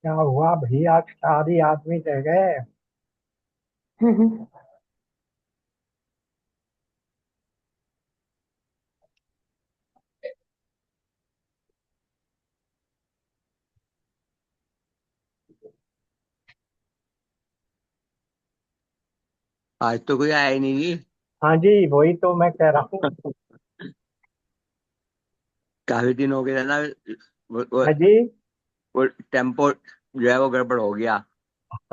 क्या हुआ भाई? आज सारी आदमी रह गए। हम्म। आज तो कोई आया ही नहीं जी। हाँ जी, वही तो मैं कह रहा हूँ। काफी दिन हो गए थे ना। वो, वो, हाँ जी। वो टेम्पो जो है वो गड़बड़ हो गया।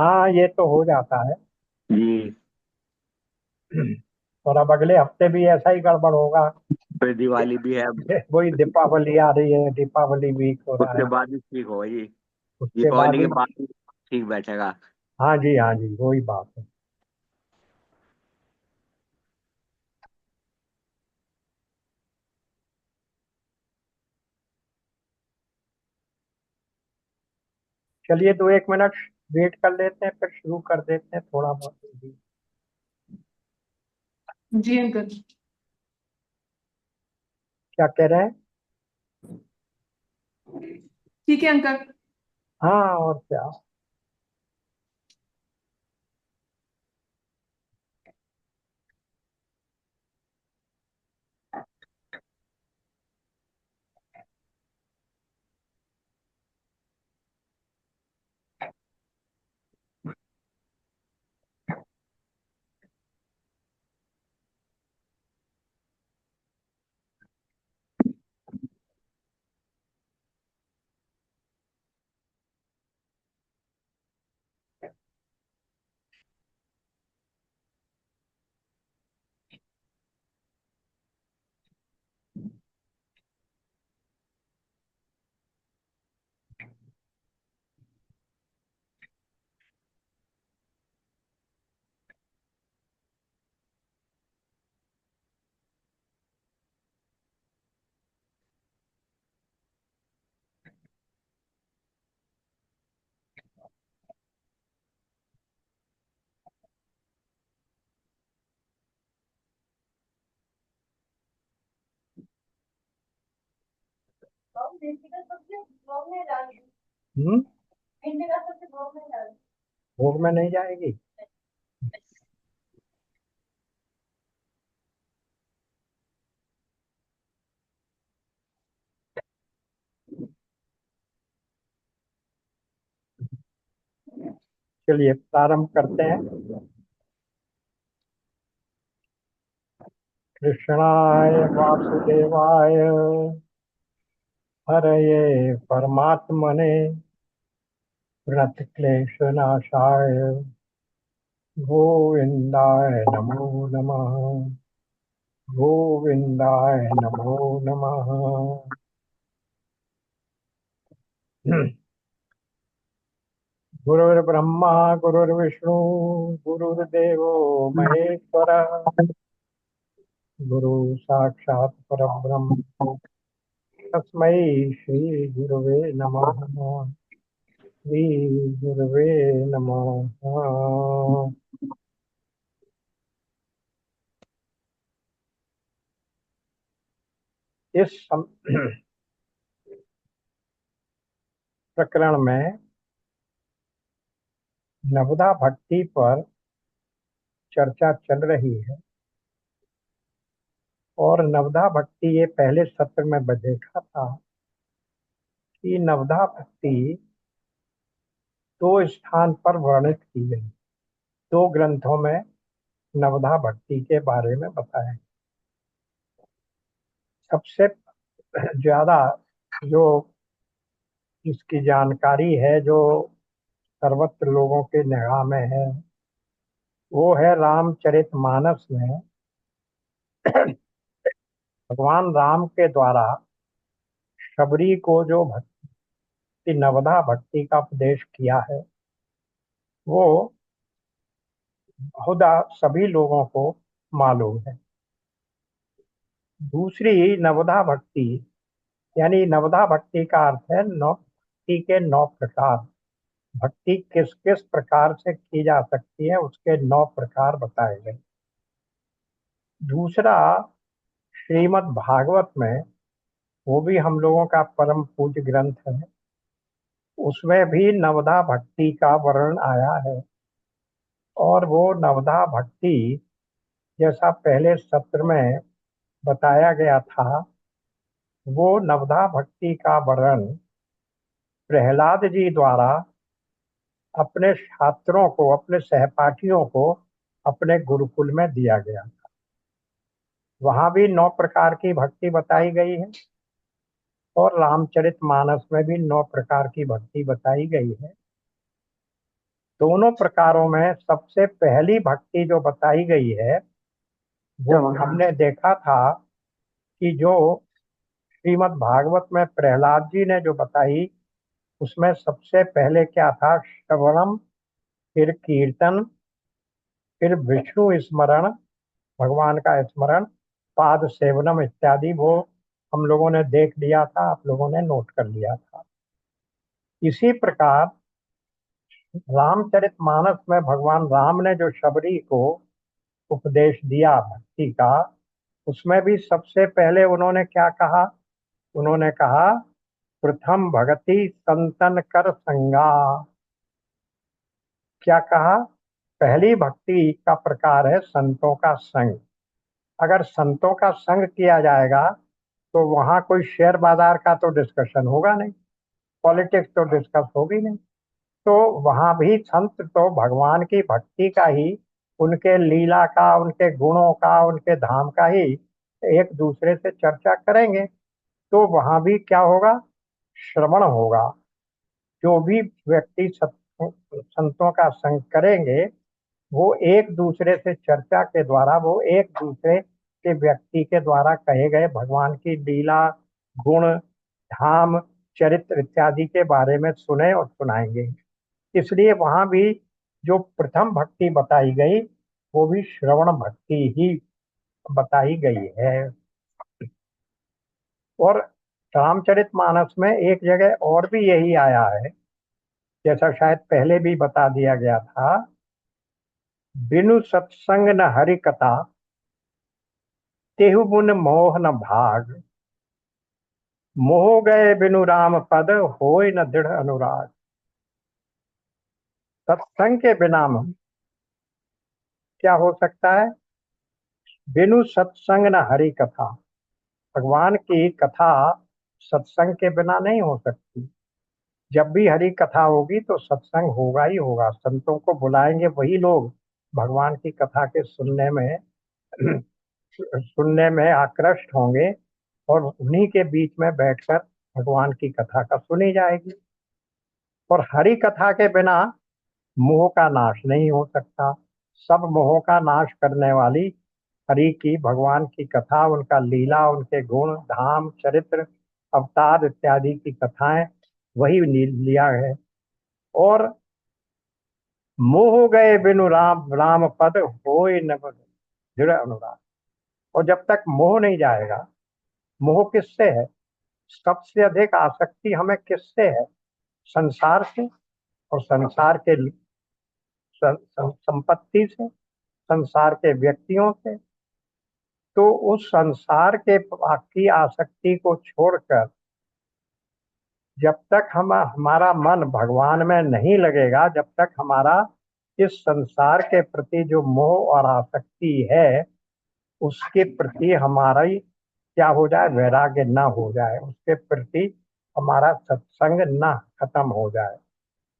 हाँ, ये तो हो जाता है। जी। और अब अगले हफ्ते भी ऐसा ही गड़बड़ होगा। फिर दिवाली भी है अब। वही दीपावली आ रही है, दीपावली वीक हो रहा उसके है। बाद ही ठीक होगा जी। उसके बाद दीपावली ही। के बाद ही ठीक बैठेगा। हाँ जी, हाँ जी, वही बात है। चलिए, तो 1 मिनट वेट कर लेते हैं, फिर शुरू कर देते हैं थोड़ा बहुत भी। जी अंकल। क्या कह रहे हैं? ठीक है अंकल। हाँ, और क्या। हम्म। भोग में नहीं जाएगी? चलिए, प्रारंभ करते हैं। कृष्णाय वासुदेवाय हरये परमात्मने प्रणतक्लेशनाशाय गोविंदाय नमो नमः। गोविंदाय नमो नमः। गुरुर्ब्रह्मा गुरुर्विष्णु गुरुर्देवो महेश्वरः। गुरु साक्षात् परब्रह्म तस्मै श्री गुरुवे नमः। श्री गुरुवे नमः। इस प्रकरण में नवदा भक्ति पर चर्चा चल रही है। और नवदा भक्ति, ये पहले सत्र में देखा था कि नवदा भक्ति दो स्थान पर वर्णित की गई। दो ग्रंथों में नवदा भक्ति के बारे में बताया। सबसे ज्यादा जो इसकी जानकारी है, जो सर्वत्र लोगों के निगाह में है, वो है रामचरितमानस में भगवान राम के द्वारा शबरी को जो भक्ति, नवदा भक्ति का उपदेश किया है, वो बहुधा सभी लोगों को मालूम है। दूसरी नवदा भक्ति, यानी नवदा भक्ति का अर्थ है नौ भक्ति के 9 प्रकार। भक्ति किस किस प्रकार से की जा सकती है, उसके 9 प्रकार बताए गए। दूसरा, श्रीमद् भागवत में, वो भी हम लोगों का परम पूज्य ग्रंथ है, उसमें भी नवधा भक्ति का वर्णन आया है। और वो नवधा भक्ति, जैसा पहले सत्र में बताया गया था, वो नवधा भक्ति का वर्णन प्रहलाद जी द्वारा अपने छात्रों को, अपने सहपाठियों को अपने गुरुकुल में दिया गया था। वहां भी 9 प्रकार की भक्ति बताई गई है और रामचरितमानस में भी 9 प्रकार की भक्ति बताई गई है। दोनों प्रकारों में सबसे पहली भक्ति जो बताई गई है वो हमने देखा था कि जो श्रीमद् भागवत में प्रहलाद जी ने जो बताई, उसमें सबसे पहले क्या था? श्रवणम, फिर कीर्तन, फिर विष्णु स्मरण, भगवान का स्मरण, पाद सेवनम इत्यादि। वो हम लोगों ने देख लिया था, आप लोगों ने नोट कर लिया था। इसी प्रकार रामचरितमानस में भगवान राम ने जो शबरी को उपदेश दिया भक्ति का, उसमें भी सबसे पहले उन्होंने क्या कहा? उन्होंने कहा प्रथम भगति संतन कर संगा। क्या कहा? पहली भक्ति का प्रकार है संतों का संग। अगर संतों का संग किया जाएगा तो वहां कोई शेयर बाजार का तो डिस्कशन होगा नहीं, पॉलिटिक्स तो डिस्कस होगी नहीं। तो वहां भी संत तो भगवान की भक्ति का ही, उनके लीला का, उनके गुणों का, उनके धाम का ही एक दूसरे से चर्चा करेंगे। तो वहां भी क्या होगा? श्रवण होगा। जो भी व्यक्ति संतों का संग करेंगे, वो एक दूसरे से चर्चा के द्वारा, वो एक दूसरे के व्यक्ति के द्वारा कहे गए भगवान की लीला, गुण, धाम, चरित्र इत्यादि के बारे में सुने और सुनाएंगे। इसलिए वहां भी जो प्रथम भक्ति बताई गई वो भी श्रवण भक्ति ही बताई गई है। और रामचरितमानस में एक जगह और भी यही आया है, जैसा शायद पहले भी बता दिया गया था। बिनु सत्संग न हरि कथा, तेहु मुन मोह न भाग। मोह गए बिनु राम पद, होय न दृढ़ अनुराग। सत्संग के बिना में क्या हो सकता है? बिनु सत्संग न हरि कथा। भगवान की कथा सत्संग के बिना नहीं हो सकती। जब भी हरि कथा होगी तो सत्संग होगा ही होगा। संतों को बुलाएंगे वही लोग भगवान की कथा के सुनने में आकृष्ट होंगे, और उन्हीं के बीच में बैठकर भगवान की कथा का सुनी जाएगी। और हरि कथा के बिना मोह का नाश नहीं हो सकता। सब मोह का नाश करने वाली हरि की, भगवान की कथा, उनका लीला, उनके गुण, धाम, चरित्र, अवतार इत्यादि की कथाएं वही लिया है। और मोह गए बिनु राम राम पद, होय न दृढ़ अनुराग। और जब तक मोह नहीं जाएगा, मोह किससे है? सबसे अधिक आसक्ति हमें किससे है? संसार से, और संसार के संपत्ति से, संसार के व्यक्तियों से। तो उस संसार के की आसक्ति को छोड़कर जब तक हमारा मन भगवान में नहीं लगेगा, जब तक हमारा इस संसार के प्रति जो मोह और आसक्ति है उसके प्रति हमारा क्या हो जाए? वैराग्य ना हो जाए, उसके प्रति हमारा सत्संग ना खत्म हो जाए।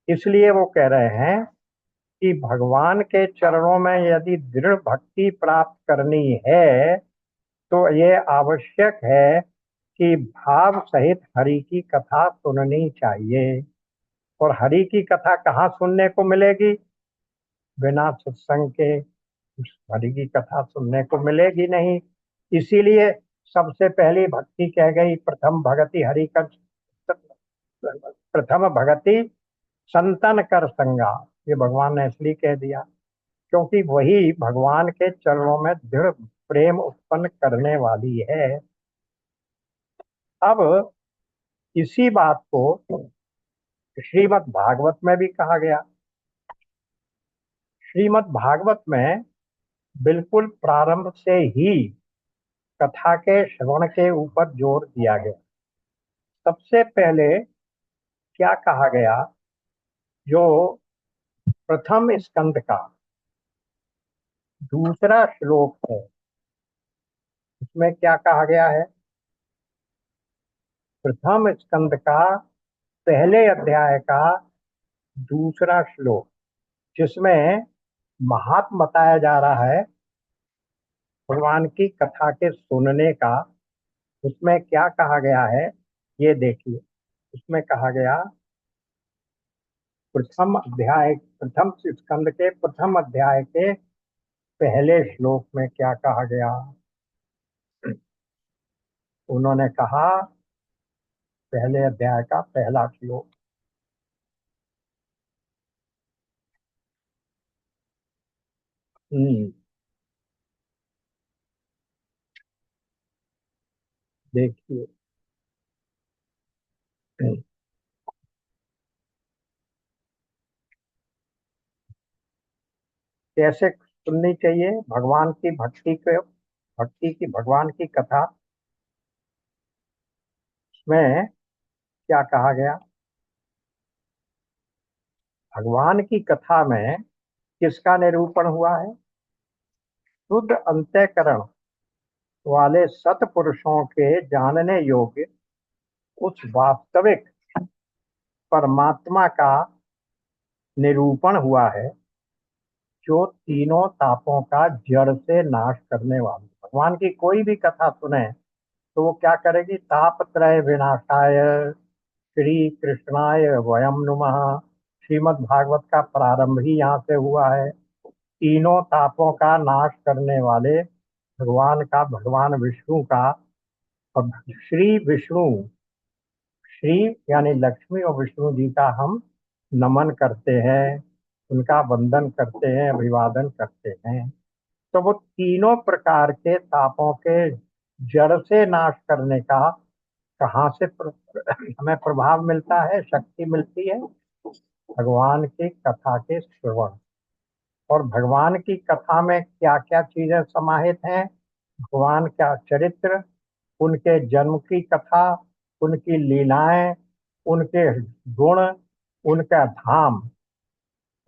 इसलिए वो कह रहे हैं कि भगवान के चरणों में यदि दृढ़ भक्ति प्राप्त करनी है तो ये आवश्यक है कि भाव सहित हरि की कथा सुननी चाहिए। और हरि की कथा कहाँ सुनने को मिलेगी? बिना सत्संग के हरि की कथा सुनने को मिलेगी नहीं। इसीलिए सबसे पहली भक्ति कह गई प्रथम भगति हरि कर, प्रथम भगति संतन कर संगा। ये भगवान ने इसलिए कह दिया क्योंकि वही भगवान के चरणों में दृढ़ प्रेम उत्पन्न करने वाली है। अब इसी बात को श्रीमद् भागवत में भी कहा गया। श्रीमद् भागवत में बिल्कुल प्रारंभ से ही कथा के श्रवण के ऊपर जोर दिया गया। सबसे पहले क्या कहा गया, जो प्रथम स्कंद का दूसरा श्लोक है, उसमें क्या कहा गया है? प्रथम स्कंद का पहले अध्याय का दूसरा श्लोक, जिसमें महात्म बताया जा रहा है भगवान की कथा के सुनने का। उसमें क्या कहा गया है, ये देखिए। उसमें कहा गया, प्रथम स्कंद के प्रथम अध्याय के पहले श्लोक में क्या कहा गया? उन्होंने कहा, पहले अध्याय का पहला श्लोक, देखिए। कैसे सुननी चाहिए भगवान की भक्ति की भगवान की कथा? में क्या कहा गया? भगवान की कथा में किसका निरूपण हुआ है? शुद्ध अंतःकरण वाले सत्पुरुषों के जानने योग्य उस वास्तविक परमात्मा का निरूपण हुआ है, जो तीनों तापों का जड़ से नाश करने वाली। भगवान की कोई भी कथा सुने तो वो क्या करेगी? तापत्रय विनाशाय श्री कृष्णाय वयम नुमः। श्रीमद् भागवत का प्रारंभ ही यहाँ से हुआ है। तीनों तापों का नाश करने वाले भगवान का, भगवान विष्णु का, और श्री विष्णु, श्री यानी लक्ष्मी और विष्णु जी का हम नमन करते हैं, उनका वंदन करते हैं, अभिवादन करते हैं। तो वो तीनों प्रकार के तापों के जड़ से नाश करने का कहाँ से हमें प्रभाव मिलता है, शक्ति मिलती है? भगवान की कथा के श्रवण। और भगवान की कथा में क्या क्या चीजें समाहित हैं? भगवान का चरित्र, उनके जन्म की कथा, उनकी लीलाएं, उनके गुण, उनका धाम,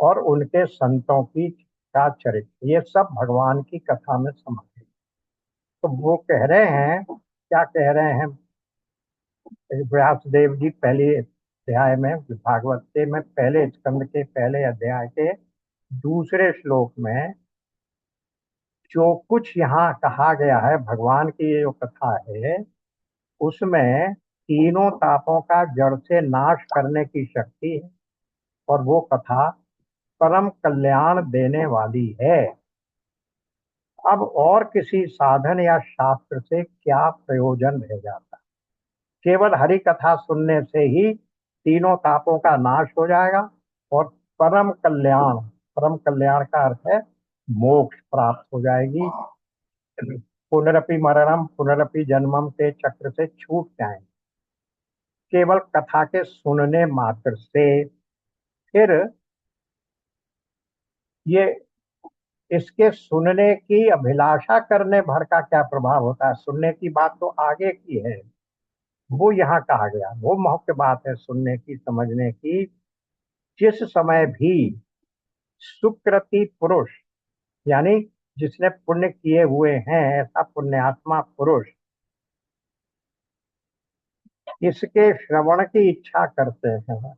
और उनके संतों की का चरित्र, ये सब भगवान की कथा में समाहित। तो वो कह रहे हैं, क्या कह रहे हैं व्यासदेव जी? पहले अध्याय में, भागवत के में पहले स्कंद के पहले अध्याय के दूसरे श्लोक में जो कुछ यहाँ कहा गया है, भगवान की ये जो कथा है, उसमें तीनों तापों का जड़ से नाश करने की शक्ति है, और वो कथा परम कल्याण देने वाली है। अब और किसी साधन या शास्त्र से क्या प्रयोजन रह जाता है? केवल हरि कथा सुनने से ही तीनों तापों का नाश हो जाएगा और परम कल्याण, परम कल्याण का अर्थ है मोक्ष प्राप्त हो जाएगी। पुनरपि मरणम पुनरपि जन्मम के चक्र से छूट जाएंगे केवल कथा के सुनने मात्र से। फिर ये इसके सुनने की अभिलाषा करने भर का क्या प्रभाव होता है? सुनने की बात तो आगे की है, वो यहाँ कहा गया, वो मुख्य बात है सुनने की, समझने की। जिस समय भी सुकृति पुरुष, यानी जिसने पुण्य किए हुए हैं, ऐसा पुण्यात्मा पुरुष इसके श्रवण की इच्छा करते हैं,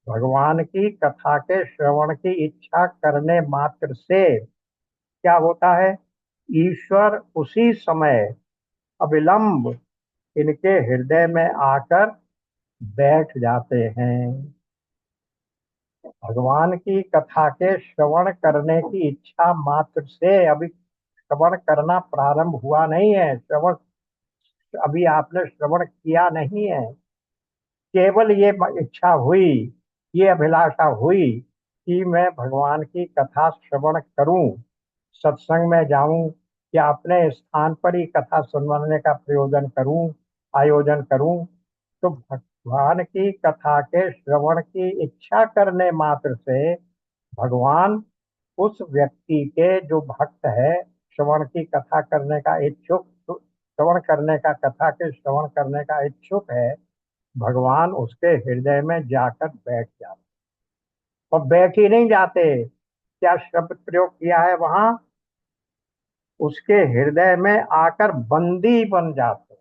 भगवान की कथा के श्रवण की इच्छा करने मात्र से क्या होता है? ईश्वर उसी समय अविलंब इनके हृदय में आकर बैठ जाते हैं। भगवान की कथा के श्रवण करने की इच्छा मात्र से, अभी श्रवण करना प्रारंभ हुआ नहीं है, श्रवण अभी आपने श्रवण किया नहीं है, केवल ये इच्छा हुई, ये अभिलाषा हुई कि मैं भगवान की कथा श्रवण करूं, सत्संग में जाऊं, या अपने स्थान पर ही कथा सुनवाने का प्रयोजन करूं, आयोजन करूं। तो भगवान की कथा के श्रवण की इच्छा करने मात्र से भगवान उस व्यक्ति के, जो भक्त है, श्रवण की कथा करने का इच्छुक, श्रवण करने का, कथा के श्रवण करने का इच्छुक है, भगवान उसके हृदय में जाकर बैठ जाते, और बैठ ही नहीं जाते, क्या शब्द प्रयोग किया है वहां, उसके हृदय में आकर बंदी बन जाते।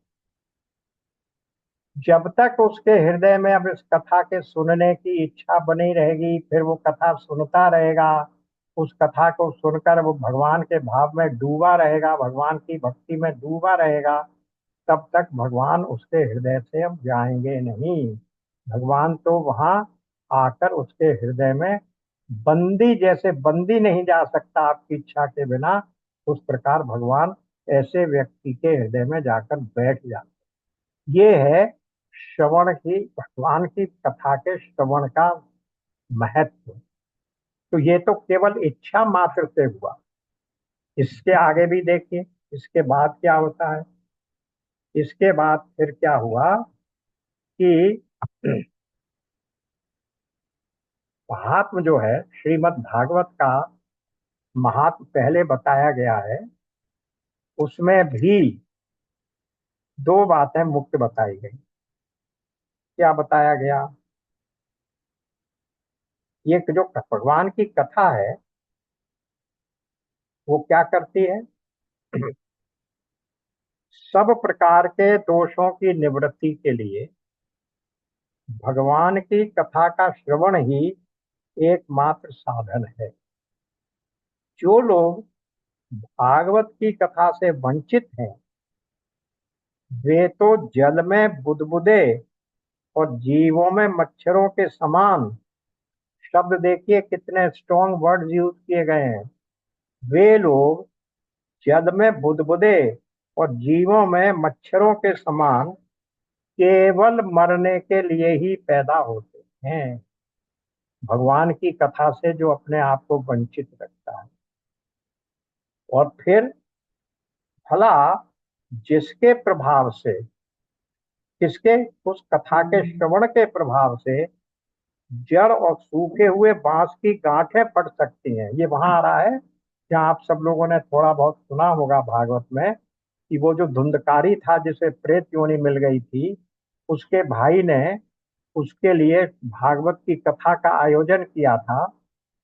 जब तक उसके हृदय में अब इस कथा के सुनने की इच्छा बनी रहेगी, फिर वो कथा सुनता रहेगा, उस कथा को सुनकर वो भगवान के भाव में डूबा रहेगा, भगवान की भक्ति में डूबा रहेगा, तब तक भगवान उसके हृदय से अब जाएंगे नहीं। भगवान तो वहां आकर उसके हृदय में बंदी, जैसे बंदी नहीं जा सकता आपकी इच्छा के बिना, उस प्रकार भगवान ऐसे व्यक्ति के हृदय में जाकर बैठ जाते। ये है श्रवण की, भगवान की कथा के श्रवण का महत्व। तो ये तो केवल इच्छा मात्र से हुआ। इसके आगे भी देखिए, इसके बाद क्या होता है। इसके बाद फिर क्या हुआ कि महात्म जो है, श्रीमद् भागवत का महात्म पहले बताया गया है, उसमें भी दो बातें मुख्य बताई गई। क्या बताया गया, ये जो भगवान की कथा है वो क्या करती है, सब प्रकार के दोषों की निवृत्ति के लिए भगवान की कथा का श्रवण ही एकमात्र साधन है। जो लोग भागवत की कथा से वंचित हैं, वे तो जल में बुदबुदे और जीवों में मच्छरों के समान, शब्द देखिए कितने स्ट्रॉन्ग वर्ड्स यूज किए गए हैं, वे लोग जल में बुदबुदे और जीवों में मच्छरों के समान केवल मरने के लिए ही पैदा होते हैं। भगवान की कथा से जो अपने आप को वंचित रखता है, और फिर भला जिसके प्रभाव से, किसके, उस कथा के श्रवण के प्रभाव से जड़ और सूखे हुए बांस की गांठें पड़ सकती हैं। ये वहां आ रहा है जहाँ आप सब लोगों ने थोड़ा बहुत सुना होगा भागवत में, कि वो जो धुंधकारी था जिसे प्रेत योनि मिल गई थी, उसके भाई ने उसके लिए भागवत की कथा का आयोजन किया था,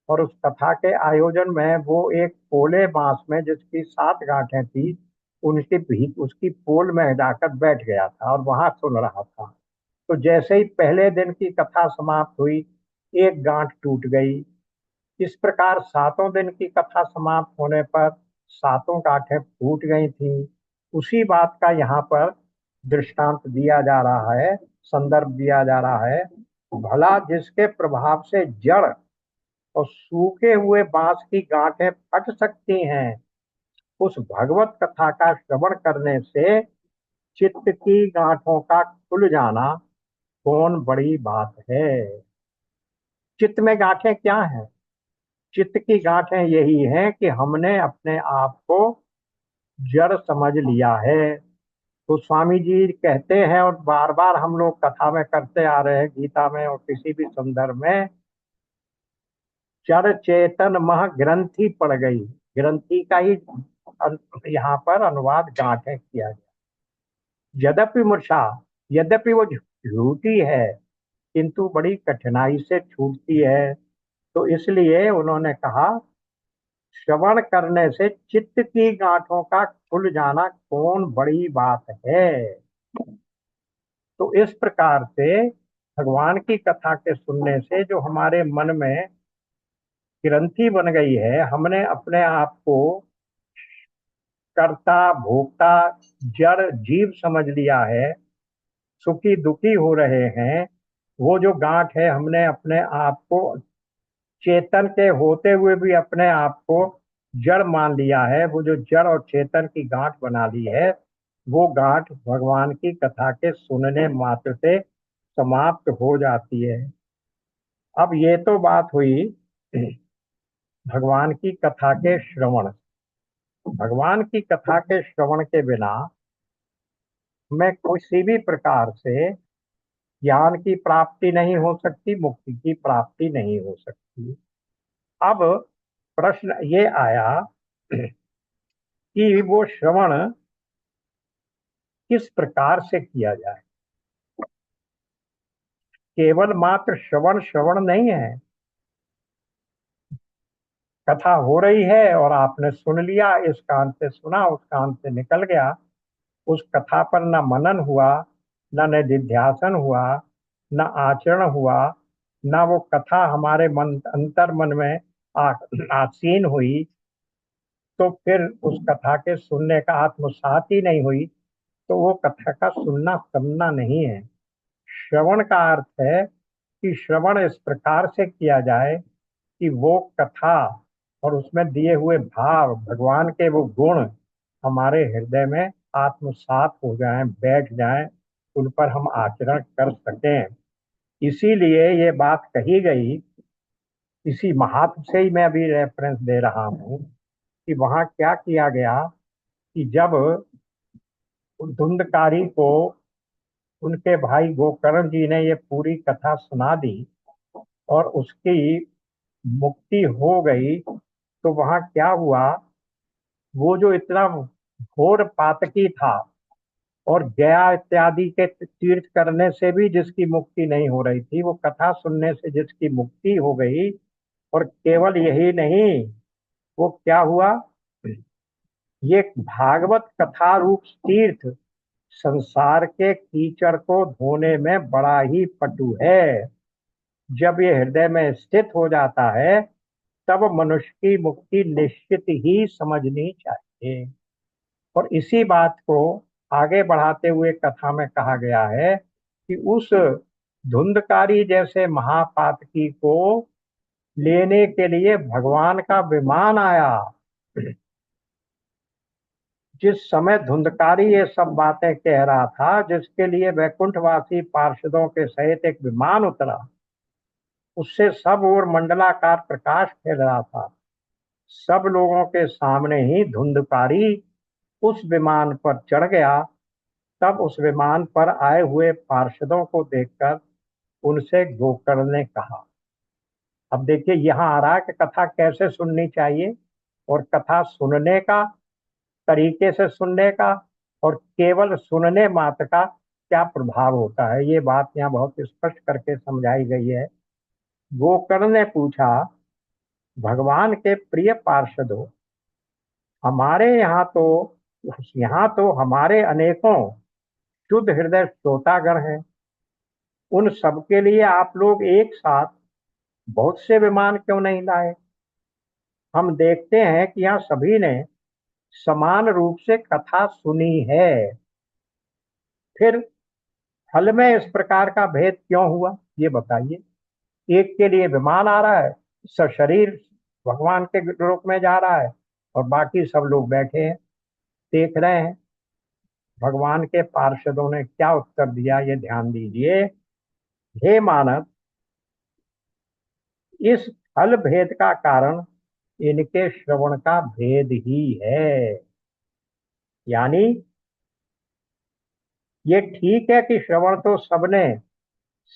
और उस कथा के आयोजन में वो एक पोले बांस में जिसकी 7 गांठें थी, उनकी भी उसकी पोल में जाकर बैठ गया था और वहां सुन रहा था। तो जैसे ही पहले दिन की कथा समाप्त हुई, एक गांठ टूट गई। इस प्रकार 7 दिन की कथा समाप्त होने पर 7 गांठें फूट गई थी। उसी बात का यहाँ पर दृष्टांत दिया जा रहा है, संदर्भ दिया जा रहा है। भला जिसके प्रभाव से जड़ और सूखे हुए बांस की गांठें फट सकती हैं, उस भगवत कथा का श्रवण करने से चित्त की गांठों का खुल जाना कौन बड़ी बात है। चित्त में गांठें क्या हैं, चित्त की गांठें यही हैं कि हमने अपने आप को जड़ समझ लिया है। तो स्वामी जी कहते हैं, और बार बार हम लोग कथा में करते आ रहे हैं, गीता में और किसी भी संदर्भ में, जड़ चेतन मह ग्रंथि पड़ गई। ग्रंथि का ही यहाँ पर अनुवाद गांठें किया गया। यद्यपि मूर्छा, यद्यपि वो झूठी है, किंतु बड़ी कठिनाई से छूटती है। तो इसलिए उन्होंने कहा, श्रवण करने से चित्त की गांठों का खुल जाना कौन बड़ी बात है। तो इस प्रकार से भगवान की कथा के सुनने से जो हमारे मन में ग्रंथि बन गई है, हमने अपने आप को कर्ता भोक्ता जड़ जीव समझ लिया है, सुखी दुखी हो रहे हैं, वो जो गांठ है, हमने अपने आप को चेतन के होते हुए भी अपने आप को जड़ मान लिया है, वो जो जड़ और चेतन की गांठ बना ली है, वो गांठ भगवान की कथा के सुनने मात्र से समाप्त हो जाती है। अब ये तो बात हुई भगवान की कथा के श्रवण। भगवान की कथा के श्रवण के बिना में किसी भी प्रकार से ज्ञान की प्राप्ति नहीं हो सकती, मुक्ति की प्राप्ति नहीं हो सकती। अब प्रश्न ये आया कि वो श्रवण किस प्रकार से किया जाए। केवल मात्र श्रवण श्रवण नहीं है। कथा हो रही है और आपने सुन लिया, इस कान से सुना उस कान से निकल गया, उस कथा पर न मनन हुआ, न निधिध्यासन हुआ, न आचरण हुआ, न वो कथा हमारे मन अंतर मन में आसीन हुई, तो फिर उस कथा के सुनने का आत्मसात ही नहीं हुई, तो वो कथा का सुनना समझना नहीं है। श्रवण का अर्थ है कि श्रवण इस प्रकार से किया जाए कि वो कथा और उसमें दिए हुए भाव, भगवान के वो गुण हमारे हृदय में आत्मसात हो जाएं, बैठ जाएं, उन पर हम आचरण कर सकें। इसीलिए ये बात कही गई, इसी महात्म से ही मैं अभी रेफरेंस दे रहा हूँ कि वहां क्या किया गया कि जब धुंधकारी को उनके भाई गोकर्ण जी ने ये पूरी कथा सुना दी और उसकी मुक्ति हो गई, तो वहां क्या हुआ, वो जो इतना घोर पातकी था और गया इत्यादि के तीर्थ करने से भी जिसकी मुक्ति नहीं हो रही थी, वो कथा सुनने से जिसकी मुक्ति हो गई, और केवल यही नहीं, वो क्या हुआ, ये भागवत कथा रूप तीर्थ संसार के कीचड़ को धोने में बड़ा ही पटु है। जब ये हृदय में स्थित हो जाता है, तब मनुष्य की मुक्ति निश्चित ही समझनी चाहिए। और इसी बात को आगे बढ़ाते हुए कथा में कहा गया है कि उस धुंधकारी जैसे महापातकी को लेने के लिए भगवान का विमान आया। जिस समय धुंधकारी ये सब बातें कह रहा था, जिसके लिए वैकुंठवासी पार्षदों के सहित एक विमान उतरा, उससे सब ओर मंडलाकार प्रकाश फैल रहा था। सब लोगों के सामने ही धुंधकारी उस विमान पर चढ़ गया। तब उस विमान पर आए हुए पार्षदों को देखकर उनसे गोकर्ण ने कहा। अब देखिए यहाँ आ रहा है कि कथा कैसे सुननी चाहिए, और कथा सुनने का, तरीके से सुनने का, और केवल सुनने मात्र का क्या प्रभाव होता है, ये बात यहाँ बहुत स्पष्ट करके समझाई गई है। गोकर्ण ने पूछा, भगवान के प्रिय पार्षदों, हमारे यहाँ तो हमारे अनेकों शुद्ध हृदय श्रोतागण हैं। उन सबके लिए आप लोग एक साथ बहुत से विमान क्यों नहीं लाए? हम देखते हैं कि यहाँ सभी ने समान रूप से कथा सुनी है, फिर फल में इस प्रकार का भेद क्यों हुआ, ये बताइए। एक के लिए विमान आ रहा है, सशरीर भगवान के रूप में जा रहा है, और बाकी सब लोग बैठे हैं, देख रहे हैं। भगवान के पार्षदों ने क्या उत्तर दिया, ये ध्यान दीजिए। हे मानव, इस फल भेद का कारण इनके श्रवण का भेद ही है। यानी ये ठीक है कि श्रवण तो सबने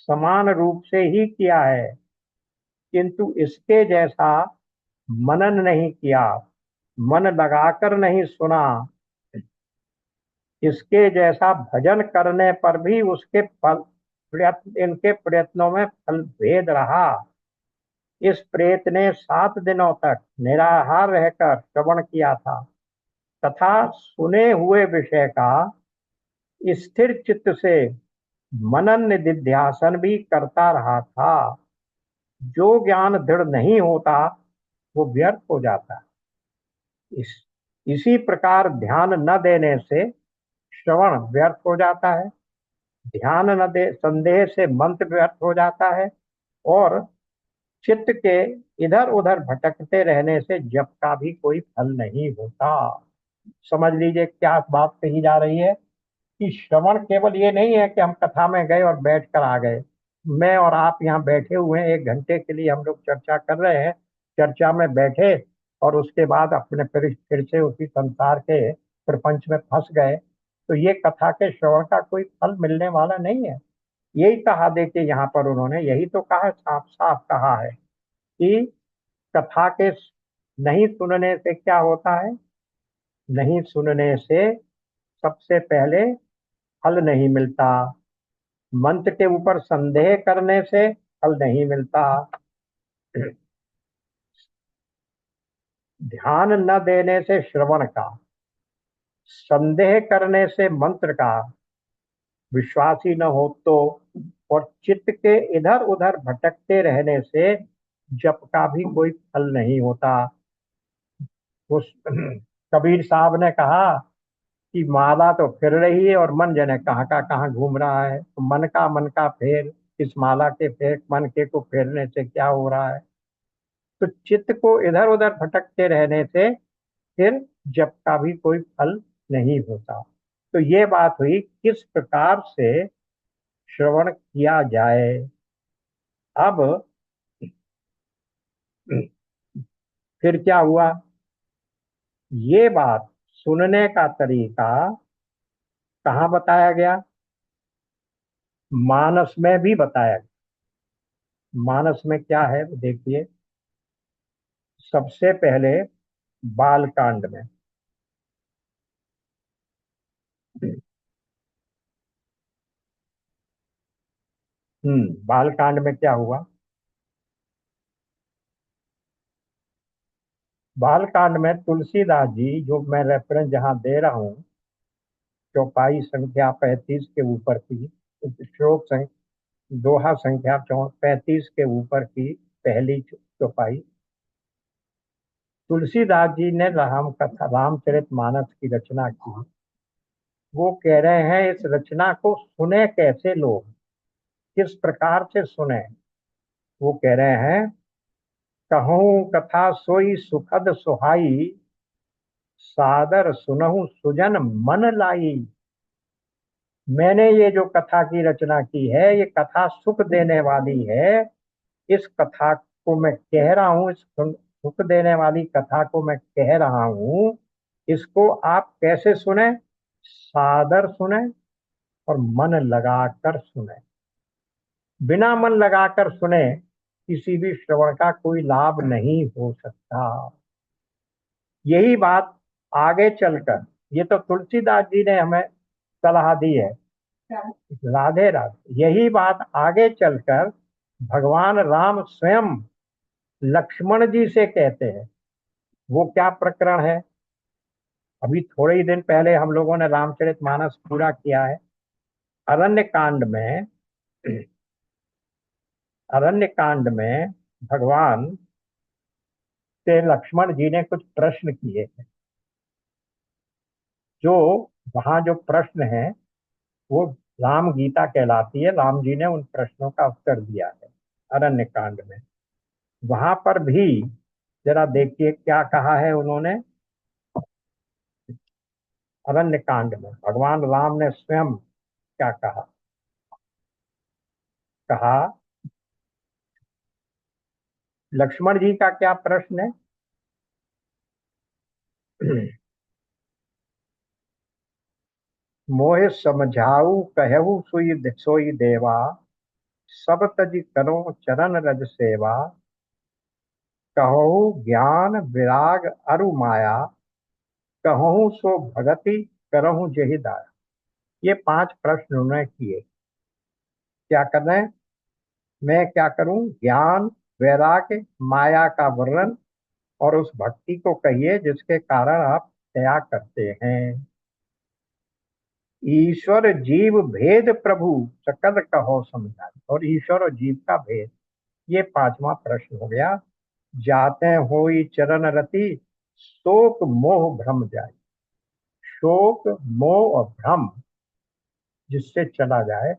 समान रूप से ही किया है, किंतु इसके जैसा मनन नहीं किया, मन लगाकर नहीं सुना, इसके जैसा भजन करने पर भी उसके फल इनके प्रयत्नों में फल भेद रहा। इस प्रेत ने 7 दिनों तक निराहार रहकर श्रवण किया था तथा सुने हुए विषय का स्थिर चित्त से मनन निधिध्यासन भी करता रहा था। जो ज्ञान दृढ़ नहीं होता वो व्यर्थ हो जाता है। इसी प्रकार ध्यान न देने से श्रवण व्यर्थ हो जाता है, ध्यान न दे संदेह से मंत्र व्यर्थ हो जाता है, और चित्त के इधर उधर भटकते रहने से जप का भी कोई फल नहीं होता। समझ लीजिए क्या बात कही जा रही है कि श्रवण केवल ये नहीं है कि हम कथा में गए और बैठ कर आ गए। मैं और आप यहाँ बैठे हुए हैं, 1 घंटे के लिए हम लोग चर्चा कर रहे हैं, चर्चा में बैठे और उसके बाद अपने फिर से उसी संसार के प्रपंच में फंस गए, तो ये कथा के श्रवण का कोई फल मिलने वाला नहीं है। यही कहा, देखिए यहाँ पर उन्होंने यही तो कहा, साफ साफ कहा है कि कथा के नहीं सुनने से क्या होता है, नहीं सुनने से सबसे पहले फल नहीं मिलता, मंत्र के ऊपर संदेह करने से फल नहीं मिलता, ध्यान न देने से श्रवण का, संदेह करने से मंत्र का, विश्वास ही न हो तो, और चित्त के इधर उधर भटकते रहने से जप का भी कोई फल नहीं होता। उस कबीर साहब ने कहा कि माला तो फिर रही है और मन जने कहाँ का कहाँ घूम रहा है, तो मन का फेर, इस माला के फेर मन के को फेरने से क्या हो रहा है। तो चित्त को इधर उधर भटकते रहने से फिर जप का भी कोई फल नहीं होता। तो ये बात हुई किस प्रकार से श्रवण किया जाए। अब फिर क्या हुआ, ये बात सुनने का तरीका कहाँ बताया गया, मानस में भी बताया गया। मानस में क्या है देखिए, सबसे पहले बाल कांड में, बाल कांड में क्या हुआ। बाल कांड में तुलसीदास जी, जो मैं रेफरेंस जहां दे रहा हूँ, चौपाई संख्या 35 के ऊपर की, श्लोक दोहा संख्या 35 के ऊपर की पहली चौपाई, तुलसीदास जी ने राम कथा रामचरितमानस की रचना की। वो कह रहे हैं इस रचना को सुने कैसे लोग, किस प्रकार से सुने। वो कह रहे हैं, कहूँ कथा सोई सुखद सुहाई, सादर सुनहु सुजन मन लाई। मैंने ये जो कथा की रचना की है, ये कथा सुख देने वाली है। इस कथा को मैं कह रहा हूँ, इस सुख देने वाली कथा को मैं कह रहा हूँ। इसको आप कैसे सुने, सादर सुने और मन लगाकर सुने। बिना मन लगाकर सुने किसी भी श्रवण का कोई लाभ नहीं हो सकता। यही बात आगे चलकर, ये तो तुलसीदास जी ने हमें सलाह दी है, राधे राधे, यही बात आगे चलकर भगवान राम स्वयं लक्ष्मण जी से कहते हैं। वो क्या प्रकरण है, अभी थोड़े ही दिन पहले हम लोगों ने रामचरितमानस पूरा किया है। अरण्य कांड में, अरण्य कांड में भगवान से लक्ष्मण जी ने कुछ प्रश्न किए हैं। जो वहाँ जो प्रश्न है वो राम गीता कहलाती है। राम जी ने उन प्रश्नों का उत्तर दिया है अरण्य कांड में। वहां पर भी जरा देखिए क्या कहा है उन्होंने। अरण्य कांड में भगवान राम ने स्वयं क्या कहा, कहा लक्ष्मण जी का क्या प्रश्न है। मोहे समझाऊ कहू सोई सोई देवा, सब तज करो चरण रज सेवा। कहूँ ज्ञान विराग अरु माया, कहूँ सो भगति करहूँ जहि दाया। ये 5 प्रश्न उन्होंने किए। क्या करना है, मैं क्या करूं, ज्ञान वैराग्य माया का वर्णन और उस भक्ति को कहिए जिसके कारण आप दया करते हैं। ईश्वर जीव भेद प्रभु सकल कहो समझाए, और ईश्वर और जीव का भेद, ये 5वां प्रश्न हो गया। जाते होई चरण रति, शोक मोह भ्रम जाए। शोक मोह और भ्रम जिससे चला जाए,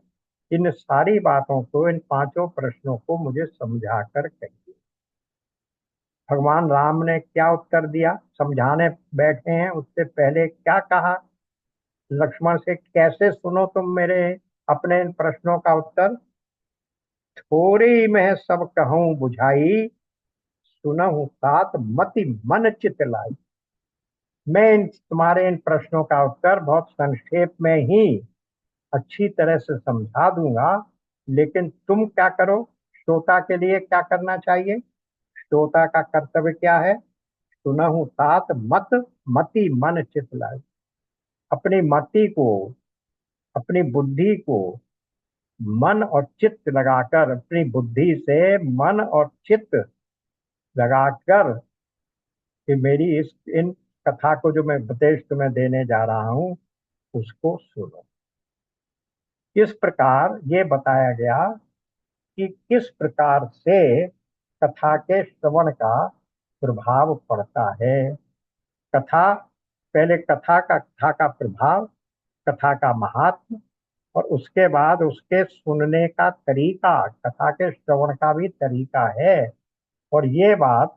इन सारी बातों को, इन 5 प्रश्नों को मुझे समझा कर कहिए। भगवान राम ने क्या उत्तर दिया, समझाने बैठे हैं उससे पहले क्या कहा लक्ष्मण से, कैसे सुनो तुम मेरे अपने इन प्रश्नों का उत्तर। थोड़ी मैं सब कहूँ बुझाई, सुनहु तात मति मन चित लाई। मैं इन तुम्हारे इन प्रश्नों का उत्तर बहुत संक्षेप में ही अच्छी तरह से समझा दूंगा, लेकिन तुम क्या करो, श्रोता के लिए क्या करना चाहिए। श्रोता का कर्तव्य क्या है, सुनहु तात मत मति मन चित लाई। अपनी मति को, अपनी बुद्धि को मन और चित्त लगाकर, अपनी बुद्धि से मन और चित्त लगाकर कि मेरी इस इन कथा को जो मैं उपदेश तुम्हें देने जा रहा हूं उसको सुनो। इस प्रकार ये बताया गया कि किस प्रकार से कथा के श्रवण का प्रभाव पड़ता है। कथा, पहले कथा का प्रभाव, कथा का महात्म, और उसके बाद उसके सुनने का तरीका, कथा के श्रवण का भी तरीका है। और ये बात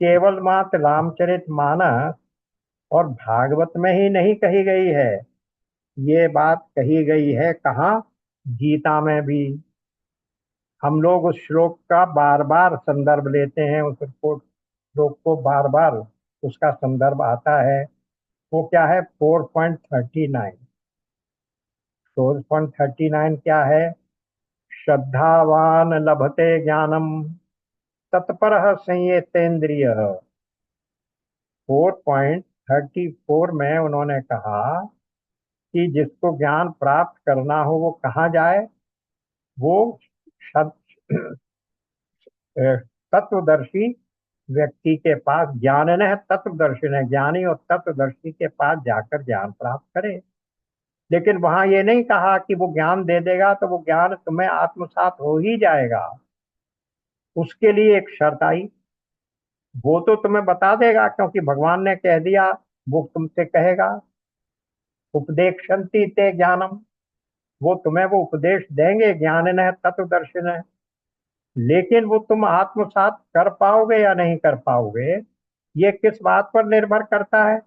केवल मात्र रामचरितमानस और भागवत में ही नहीं कही गई है, ये बात कही गई है कहाँ? गीता में भी। हम लोग उस श्लोक का बार बार संदर्भ लेते हैं, उस श्लोक को बार बार उसका संदर्भ आता है। वो क्या है? 4.39। 4.39 क्या है? श्रद्धावान लभते ज्ञानम तत्परः संयतेन्द्रियः। 4.34 में उन्होंने कहा कि जिसको ज्ञान प्राप्त करना हो वो कहाँ जाए? वो तत्वदर्शी व्यक्ति के पास, ज्ञानिनः तत्वदर्शिनः, ज्ञानी और तत्वदर्शी के पास जाकर ज्ञान प्राप्त करे। लेकिन वहां ये नहीं कहा कि वो ज्ञान दे देगा तो वो ज्ञान तुम्हें आत्मसात हो ही जाएगा। उसके लिए एक शर्त आई। वो तो तुम्हें बता देगा क्योंकि भगवान ने कह दिया, वो तुमसे कहेगा। उपदेक्षन्ति ते ज्ञानम, वो तुम्हें वो उपदेश देंगे, ज्ञानिनः तत्वदर्शिनः। लेकिन वो तुम आत्मसात कर पाओगे या नहीं कर पाओगे, ये किस बात पर निर्भर करता है?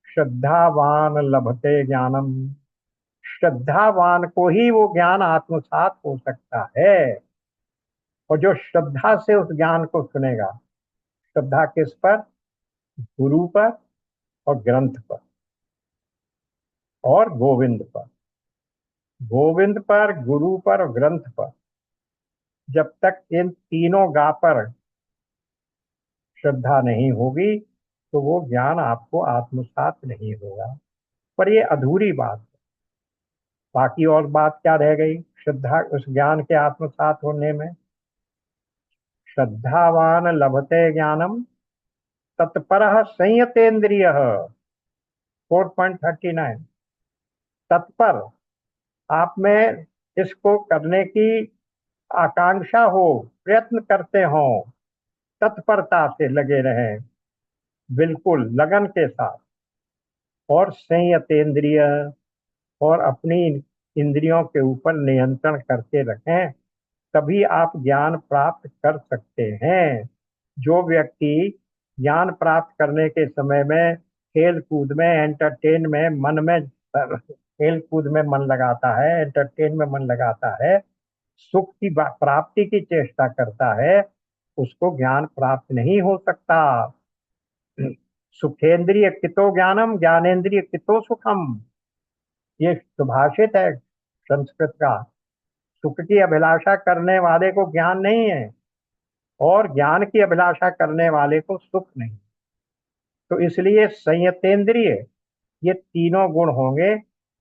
श्रद्धावान लभते ज्ञानम, श्रद्धावान को ही वो ज्ञान आत्मसात हो सकता है। और जो श्रद्धा से उस ज्ञान को सुनेगा, श्रद्धा किस पर? गुरु पर और ग्रंथ पर और गोविंद पर। गोविंद पर, गुरु पर और ग्रंथ पर जब तक इन तीनों गा पर श्रद्धा नहीं होगी तो वो ज्ञान आपको आत्मसात नहीं होगा। पर ये अधूरी बात है। बाकी और बात क्या रह गई श्रद्धा, उस ज्ञान के आत्मसात होने में? श्रद्धावान लभते ज्ञानम तत्परः संयतेन्द्रियः। 4.39। तत्पर, आप में इसको करने की आकांक्षा हो, प्रयत्न करते हो, तत्परता से लगे रहें, बिल्कुल लगन के साथ। और संयतेन्द्रिय, और अपनी इंद्रियों के ऊपर नियंत्रण करके रखें, तभी आप ज्ञान प्राप्त कर सकते हैं। जो व्यक्ति ज्ञान प्राप्त करने के समय में खेल कूद में, एंटरटेन में, मन में, खेल कूद में मन लगाता है, एंटरटेन में मन लगाता है, सुख की प्राप्ति की चेष्टा करता है, उसको ज्ञान प्राप्त नहीं हो सकता। सुखेंद्रिय कितो ज्ञानम, ज्ञानेन्द्रिय कितो सुखम, ये सुभाषित है संस्कृत का। सुख की अभिलाषा करने वाले को ज्ञान नहीं है और ज्ञान की अभिलाषा करने वाले को सुख नहीं। तो इसलिए संयतेंद्रिय, ये तीनों गुण होंगे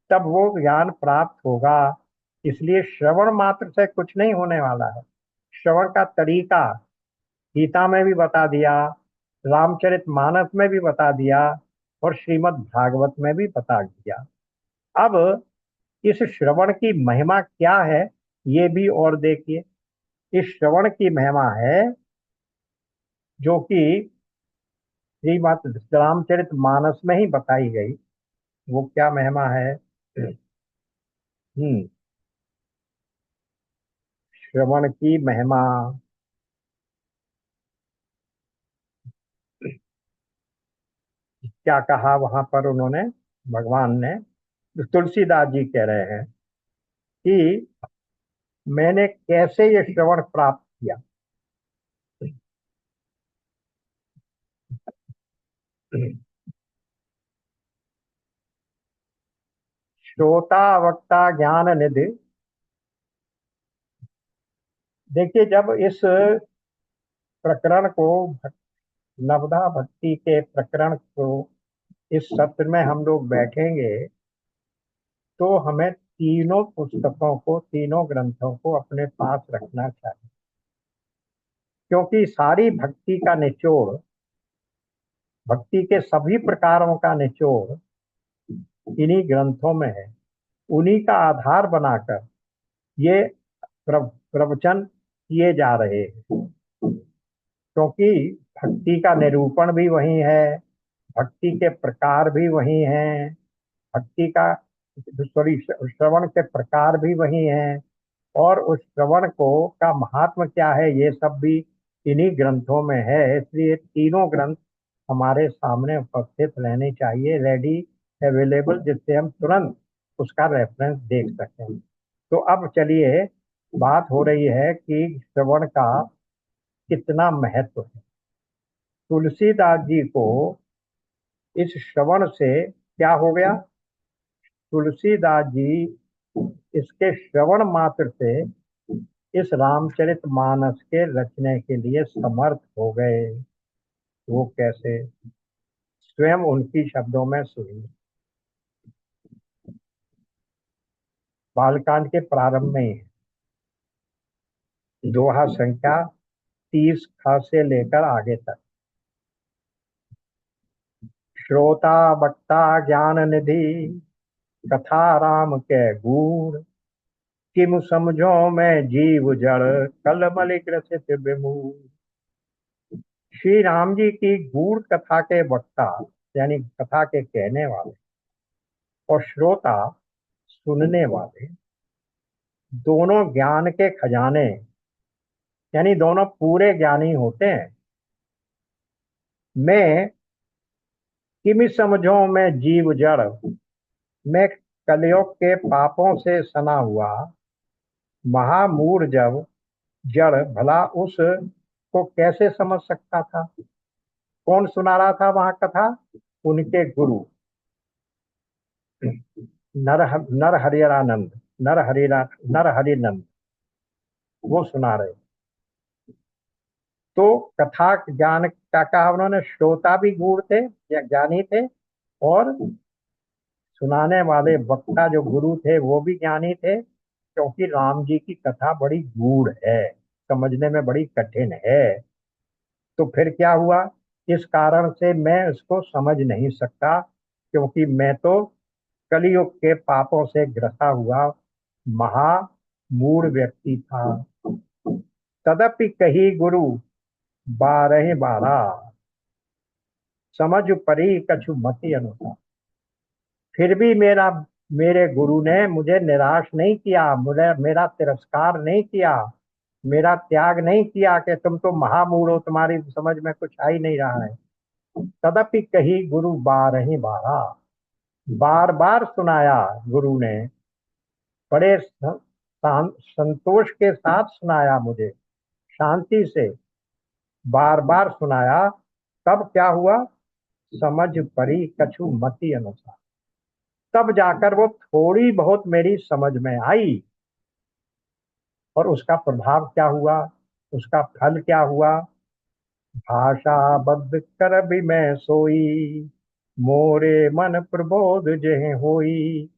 तब वो ज्ञान प्राप्त होगा। इसलिए श्रवण मात्र से कुछ नहीं होने वाला है। श्रवण का तरीका गीता में भी बता दिया, रामचरितमानस में भी बता दिया और श्रीमद् भागवत में भी बता दिया। अब इस श्रवण की महिमा क्या है ये भी और देखिए। इस श्रवण की महिमा है जो कि श्रीमद् रामचरितमानस में ही बताई गई। वो क्या महिमा है? श्रवण की महिमा क्या कहा वहां पर उन्होंने, भगवान ने? तुलसीदास जी कह रहे हैं कि मैंने कैसे ये श्रवण प्राप्त किया। श्रोता वक्ता ज्ञान निधि। देखिए, जब इस प्रकरण को, नवधा भक्ति के प्रकरण को, इस सत्र में हम लोग बैठेंगे तो हमें तीनों पुस्तकों को, तीनों ग्रंथों को अपने पास रखना चाहिए, क्योंकि सारी भक्ति का निचोड़, भक्ति के सभी प्रकारों का निचोड़ इन्हीं ग्रंथों में है। उन्हीं का आधार बनाकर ये प्रवचन किए जा रहे हैं, क्योंकि भक्ति का निरूपण भी वही है, भक्ति के प्रकार भी वही हैं, भक्ति का श्रवण के प्रकार भी वही हैं, और उस श्रवण को का महात्म क्या है ये सब भी इन्हीं ग्रंथों में है। इसलिए तीनों ग्रंथ हमारे सामने उपस्थित रहने चाहिए, रेडी अवेलेबल, जिससे हम तुरंत उसका रेफरेंस देख सकें। तो अब चलिए, बात हो रही है कि श्रवण का कितना महत्व है। तुलसीदास जी को इस श्रवण से क्या हो गया? तुलसीदास जी इसके श्रवण मात्र से इस रामचरितमानस के रचने के लिए समर्थ हो गए। वो कैसे? स्वयं उनकी शब्दों में सुनिए। बालकांड के प्रारंभ में ही दोहा संख्या 30 ख से लेकर आगे तक। श्रोता वक्ता ज्ञान निधि, कथा राम के गूढ़, किम समझो मैं जीव जड़, कलमल ग्रसित विमूढ़। श्री राम जी की गूढ़ कथा के वक्ता यानी कथा के कहने वाले, और श्रोता सुनने वाले, दोनों ज्ञान के खजाने, यानी दोनों पूरे ज्ञानी होते हैं। मैं किम समझो मैं जीव जड़, मैं कलयुग के पापों से सना हुआ महामूढ़ जब जड़, भला उस को कैसे समझ सकता था? कौन सुना रहा था वहां कथा? उनके गुरु नर हरिरानंद, नर हरिनंद, वो सुना रहे। तो कथा ज्ञान का कहा उन्होंने, श्रोता भी गूढ़ थे या ज्ञानी थे, और सुनाने वाले वक्ता जो गुरु थे वो भी ज्ञानी थे, क्योंकि राम जी की कथा बड़ी गूढ़ है, समझने में बड़ी कठिन है। तो फिर क्या हुआ? इस कारण से मैं इसको समझ नहीं सकता, क्योंकि मैं तो कलयुग के पापों से ग्रसा हुआ महामूढ़ व्यक्ति था। तदपि कही गुरु बारह बारा, समझ परी कछु मति अनुसार। फिर भी मेरे गुरु ने मुझे निराश नहीं किया, मुझे मेरा तिरस्कार नहीं किया, मेरा त्याग नहीं किया कि तुम तो महामूढ़ हो, तुम्हारी समझ में कुछ आ ही नहीं रहा है। तदपि कही गुरु बारह बारा, बार बार सुनाया गुरु ने, बड़े संतोष के साथ सुनाया मुझे, शांति से बार बार सुनाया। तब क्या हुआ? समझ परी कछु मति अनुसार, तब जाकर वो थोड़ी बहुत मेरी समझ में आई। और उसका प्रभाव क्या हुआ? उसका फल क्या हुआ? भाषा बद्ध कर भी मैं सोई, मोरे मन प्रबोध जेह होई।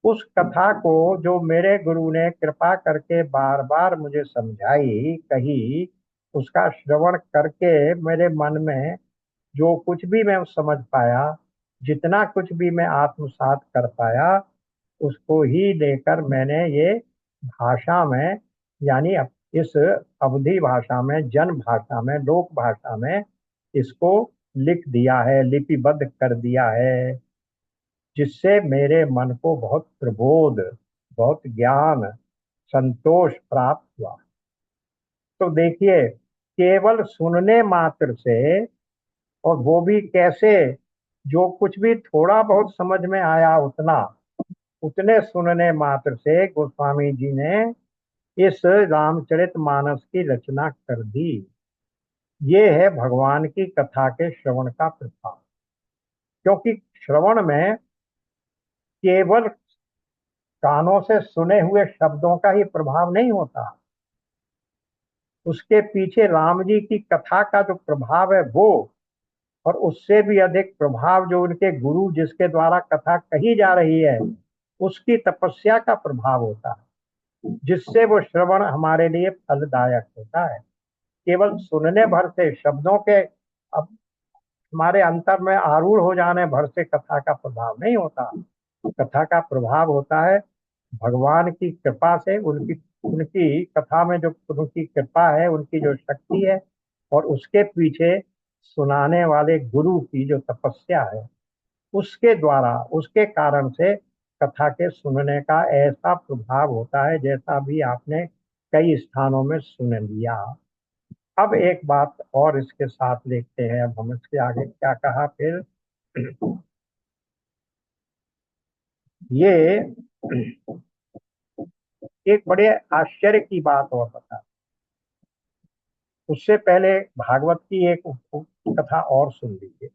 उस कथा को जो मेरे गुरु ने कृपा करके बार बार मुझे समझाई, कही, उसका श्रवण करके मेरे मन में जो कुछ भी मैं समझ पाया, जितना कुछ भी मैं आत्मसात कर पाया, उसको ही लेकर मैंने ये भाषा में, यानी इस अवधि भाषा में, जन भाषा में, लोक भाषा में इसको लिख दिया है, लिपिबद्ध कर दिया है, जिससे मेरे मन को बहुत प्रबोध, बहुत ज्ञान, संतोष प्राप्त हुआ। तो देखिए, केवल सुनने मात्र से, और वो भी कैसे? जो कुछ भी थोड़ा बहुत समझ में आया उतने सुनने मात्र से गोस्वामी जी ने इस रामचरितमानस की रचना कर दी। ये है भगवान की कथा के श्रवण का प्रभाव। क्योंकि श्रवण में केवल कानों से सुने हुए शब्दों का ही प्रभाव नहीं होता, उसके पीछे राम जी की कथा का जो प्रभाव है वो, और उससे भी अधिक प्रभाव जो उनके गुरु जिसके द्वारा कथा कही जा रही है उसकी तपस्या का प्रभाव होता है, जिससे वो श्रवण हमारे लिए फलदायक होता है। केवल सुनने भर से, शब्दों के अब हमारे अंतर में आरूढ़ हो जाने भर से कथा का प्रभाव नहीं होता। कथा का प्रभाव होता है भगवान की कृपा से, उनकी उनकी कथा में जो उनकी कृपा है, उनकी जो शक्ति है, और उसके पीछे सुनाने वाले गुरु की जो तपस्या है, उसके द्वारा, उसके कारण से कथा के सुनने का ऐसा प्रभाव होता है, जैसा भी आपने कई स्थानों में सुन लिया। अब एक बात और इसके साथ देखते हैं, अब हम इसके आगे क्या कहा फिर। ये एक बड़े आश्चर्य की बात और बता, उससे पहले भागवत की एक कथा और सुन लीजिए।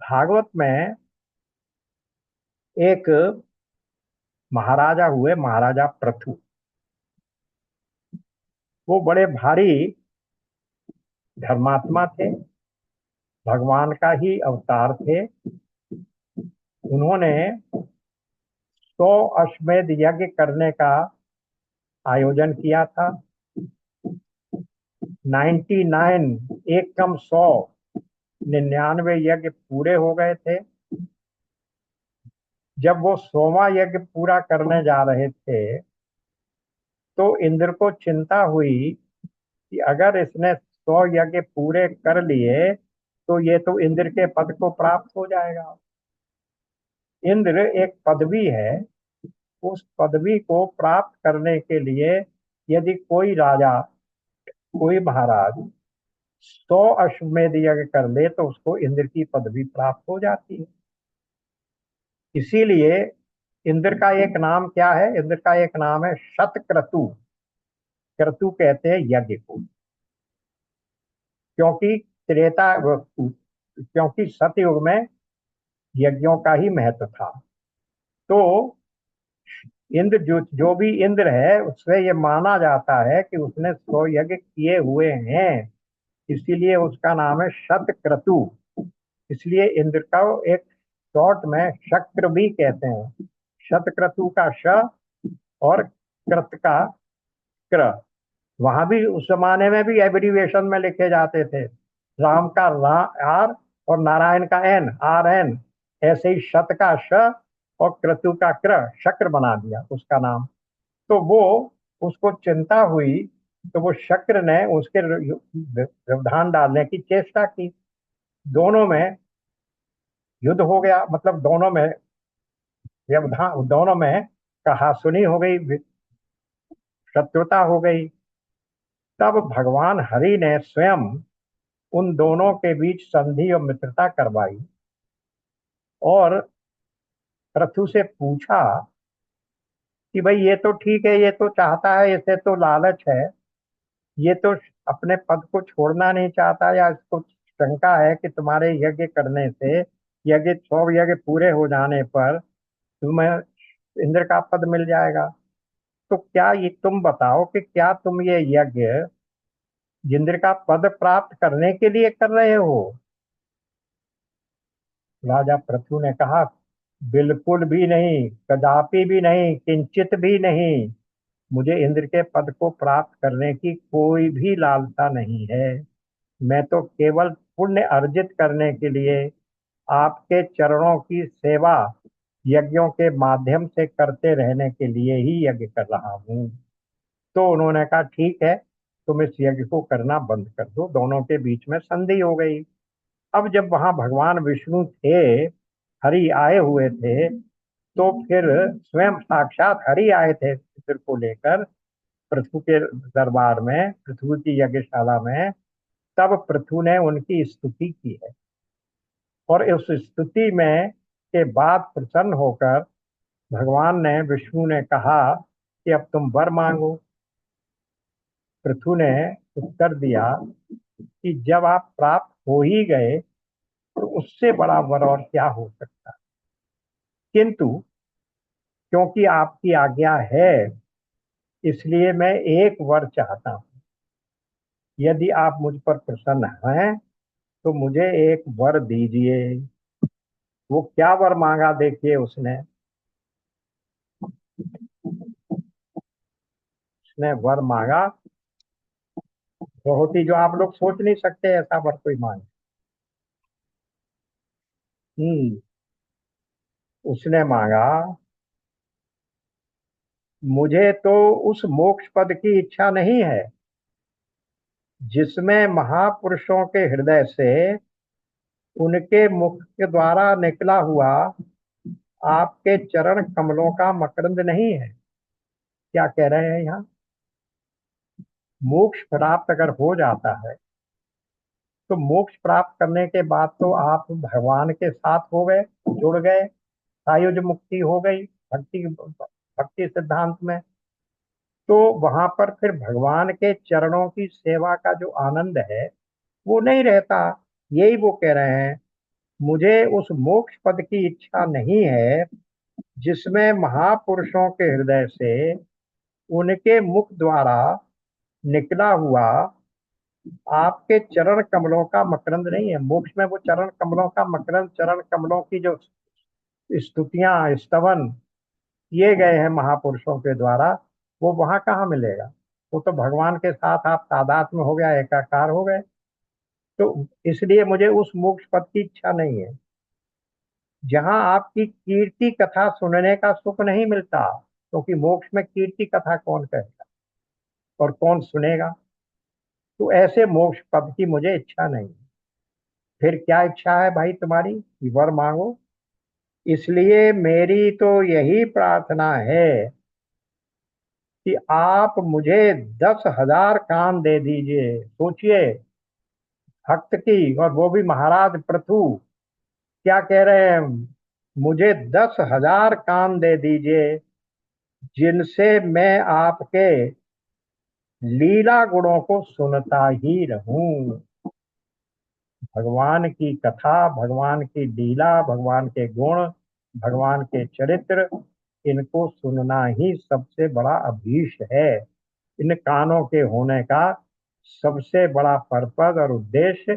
भागवत में एक महाराजा हुए, महाराजा पृथु। वो बड़े भारी धर्मात्मा थे, भगवान का ही अवतार थे। उन्होंने 100 अश्वमेध यज्ञ करने का आयोजन किया था। 99, एक कम 100, 99 यज्ञ पूरे हो गए थे। जब वो 100वां यज्ञ पूरा करने जा रहे थे, तो इंद्र को चिंता हुई कि अगर इसने 100 यज्ञ पूरे कर लिए तो ये तो इंद्र के पद को प्राप्त हो जाएगा। इंद्र एक पदवी है, उस पदवी को प्राप्त करने के लिए यदि कोई राजा, कोई महाराज 100 अश्वमेध यज्ञ कर ले तो उसको इंद्र की पदवी प्राप्त हो जाती है। इसीलिए इंद्र का एक नाम क्या है? इंद्र का एक नाम है शतक्रतु। क्रतु कहते हैं यज्ञ को, क्योंकि क्योंकि सतयुग में यज्ञों का ही महत्व था। तो इंद्र जो भी इंद्र है, उससे ये माना जाता है कि उसने 100 यज्ञ किए हुए हैं, इसीलिए उसका नाम है शतक्रतु। इसलिए इंद्र का एक शॉर्ट में शक्र भी कहते हैं। शतक्रतु का श और कृत का क्र, वहां भी उस जमाने में भी एब्रीविएशन में लिखे जाते थे। राम का आर और नारायण का एन, आर एन। ऐसे ही शत का श और क्रतु का क्र, शक्र बना दिया उसका नाम। तो वो, उसको चिंता हुई, तो वो शक्र ने उसके व्यवधान डालने की चेष्टा की। दोनों में युद्ध हो गया, मतलब दोनों में व्यवधान, दोनों में कहासुनी हो गई, शत्रुता हो गई। तब भगवान हरि ने स्वयं उन दोनों के बीच संधि और मित्रता करवाई और पृथु से पूछा कि भाई ये तो ठीक है, ये तो चाहता है, इसे तो लालच है, ये तो अपने पद को छोड़ना नहीं चाहता, या इसको शंका है कि तुम्हारे यज्ञ करने से, यज्ञ 100 यज्ञ पूरे हो जाने पर तुम्हें इंद्र का पद मिल जाएगा। तो क्या ये तुम बताओ कि क्या तुम ये यज्ञ इंद्र का पद प्राप्त करने के लिए कर रहे हो? राजा पृथु ने कहा, बिल्कुल भी नहीं, कदापि भी नहीं, किंचित भी नहीं। मुझे इंद्र के पद को प्राप्त करने की कोई भी लालसा नहीं है। मैं तो केवल पुण्य अर्जित करने के लिए आपके चरणों की सेवा यज्ञों के माध्यम से करते रहने के लिए ही यज्ञ कर रहा हूँ। तो उन्होंने कहा, ठीक है, तुम इस यज्ञ को करना बंद कर दो। दोनों के बीच में संधि हो गई। अब जब वहां भगवान विष्णु थे, हरि आए हुए थे, तो फिर स्वयं साक्षात हरि आए थे इंद्र को लेकर पृथु के दरबार में, पृथु की यज्ञशाला में। तब पृथु ने उनकी स्तुति की है, और उस स्तुति में के बाद प्रसन्न होकर भगवान ने, विष्णु ने कहा कि अब तुम वर मांगो। पृथु ने उत्तर दिया कि जब आप प्राप्त हो ही गए तो उससे बड़ा वर और क्या हो सकता है। किंतु क्योंकि आपकी आज्ञा है, इसलिए मैं एक वर चाहता हूँ। यदि आप मुझ पर प्रसन्न हैं तो मुझे एक वर दीजिए। वो क्या वर मांगा, देखिए उसने। उसने वर मांगा, बहुत ही जो आप लोग सोच नहीं सकते ऐसा वर कोई मांगे। उसने मांगा, मुझे तो उस मोक्ष पद की इच्छा नहीं है जिसमें महापुरुषों के हृदय से उनके मुख के द्वारा निकला हुआ आपके चरण कमलों का मकरंद नहीं है। क्या कह रहे हैं यहाँ? मोक्ष प्राप्त अगर हो जाता है तो मोक्ष प्राप्त करने के बाद तो आप भगवान के साथ हो गए, जुड़ गए, सायुज मुक्ति हो गई भक्ति भक्ति सिद्धांत में। तो वहां पर फिर भगवान के चरणों की सेवा का जो आनंद है वो नहीं रहता। यही वो कह रहे हैं, मुझे उस मोक्ष पद की इच्छा नहीं है जिसमें महापुरुषों के हृदय से उनके मुख द्वारा निकला हुआ आपके चरण कमलों का मकरंद नहीं है। मोक्ष में वो चरण कमलों का मकरंद, चरण कमलों की जो स्तुतियां स्तवन किए गए हैं महापुरुषों के द्वारा, वो वहां कहाँ मिलेगा? वो तो भगवान के साथ आप तादात्म्य में हो गया, एकाकार हो गए। तो इसलिए मुझे उस मोक्ष पद की इच्छा नहीं है जहां आपकी कीर्ति कथा सुनने का सुख नहीं मिलता, क्योंकि मोक्ष में कीर्ति कथा कौन कहेगा और कौन सुनेगा। तो ऐसे मोक्ष पद की मुझे इच्छा नहीं है। फिर क्या इच्छा है भाई तुम्हारी कि वर मांगो? इसलिए मेरी तो यही प्रार्थना है कि आप मुझे 10,000 कान दे दीजिए। सोचिए, भक्त की, और वो भी महाराज पृथु क्या कह रहे हैं, मुझे 10,000 कान दे दीजिए जिनसे मैं आपके लीला गुणों को सुनता ही रहूं। भगवान की कथा, भगवान की लीला, भगवान के गुण, भगवान के चरित्र, इनको सुनना ही सबसे बड़ा अभीष्ट है। इन कानों के होने का सबसे बड़ा पर्पज और उद्देश्य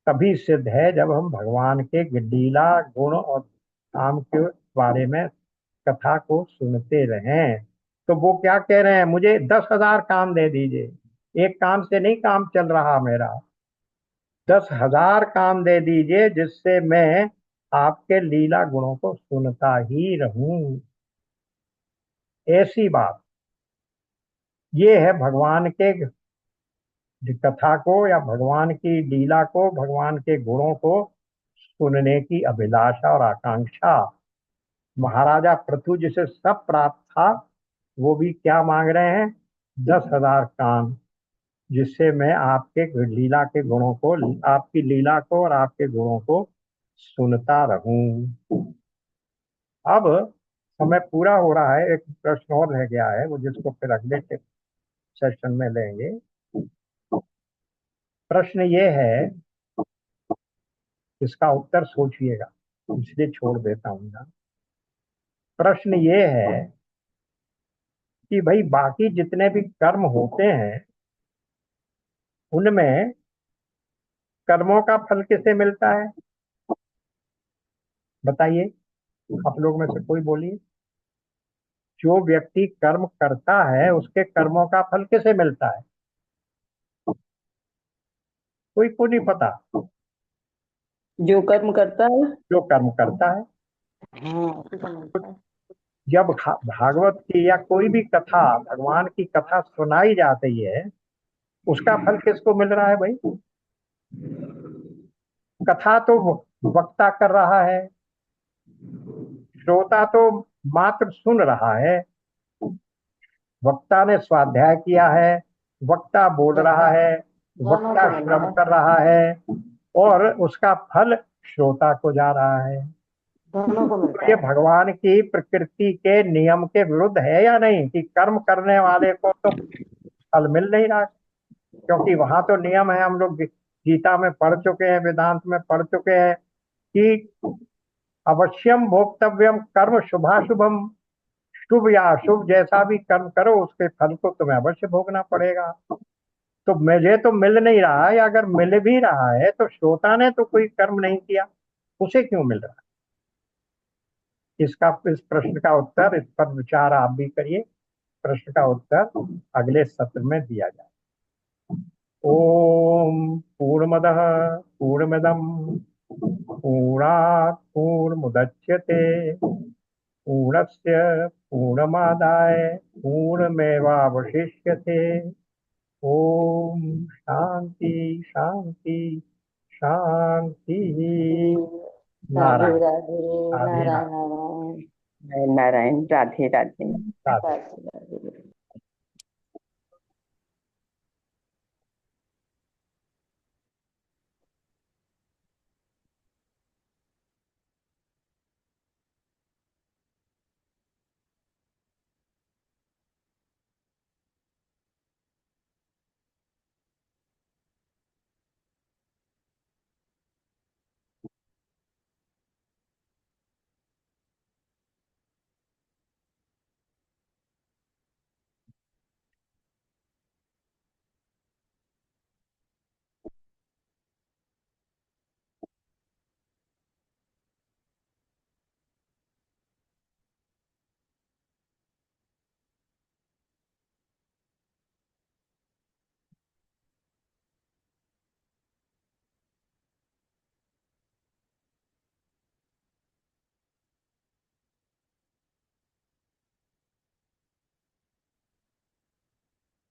तभी सिद्ध है जब हम भगवान के लीला गुण और काम के बारे में कथा को सुनते रहें। तो वो क्या कह रहे हैं, मुझे 10,000 काम दे दीजिए। एक काम से नहीं काम चल रहा मेरा, 10,000 काम दे दीजिए जिससे मैं आपके लीला गुणों को सुनता ही रहूं। ऐसी बात, ये है भगवान के कथा को या भगवान की लीला को, भगवान के गुणों को सुनने की अभिलाषा और आकांक्षा। महाराजा पृथु जिसे सब प्राप्त था, वो भी क्या मांग रहे हैं? 10,000 कान, जिससे मैं आपके लीला के गुणों को, आपकी लीला को और आपके गुणों को सुनता रहूं। अब समय पूरा हो रहा है, एक प्रश्न और रह गया है, वो जिसको फिर अगले सेशन में लेंगे। प्रश्न ये है, इसका उत्तर सोचिएगा, इसलिए छोड़ देता हूँ ना। प्रश्न ये है कि भाई बाकी जितने भी कर्म होते हैं उनमें कर्मों का फल किसे मिलता है? बताइए, आप लोग में से कोई बोलिए। जो व्यक्ति कर्म करता है उसके कर्मों का फल किसे मिलता है? कोई को नहीं पता। जो कर्म करता है। जो कर्म करता है। जब भागवत की या कोई भी कथा, भगवान की कथा सुनाई जाती है, उसका फल किसको मिल रहा है भाई? कथा तो वक्ता कर रहा है, श्रोता तो मात्र सुन रहा है। वक्ता ने स्वाध्याय किया है, वक्ता बोल रहा है, वक्ता श्रम कर रहा है, और उसका फल श्रोता को जा रहा है। तो ये भगवान की प्रकृति के नियम के विरुद्ध है या नहीं कि कर्म करने वाले को तो फल मिल नहीं रहा? क्योंकि वहां तो नियम है, हम लोग गीता में पढ़ चुके हैं, वेदांत में पढ़ चुके हैं कि अवश्यम भोक्तव्यम कर्म शुभाशुभम। शुभ या अशुभ जैसा भी कर्म करो उसके फल को तुम्हें अवश्य भोगना पड़ेगा। तो मुझे तो मिल नहीं रहा है, या अगर मिल भी रहा है तो श्रोता ने तो कोई कर्म नहीं किया, उसे क्यों मिल रहा है? इस प्रश्न का उत्तर, इस पर विचार आप भी करिए। प्रश्न का उत्तर अगले सत्र में दिया जाए। ओम पूर्णमदः पूर्णमिदं पूर्णात् पूर्णमुदच्यते पूर्णस्य पूर्णमादाय पूर्णमेवावशिष्यते। ओम शांति शांति शांति। राधे नारायण। राधे राधे नारायण नारायण नारायण राधे राधे राधे। राधे राधे।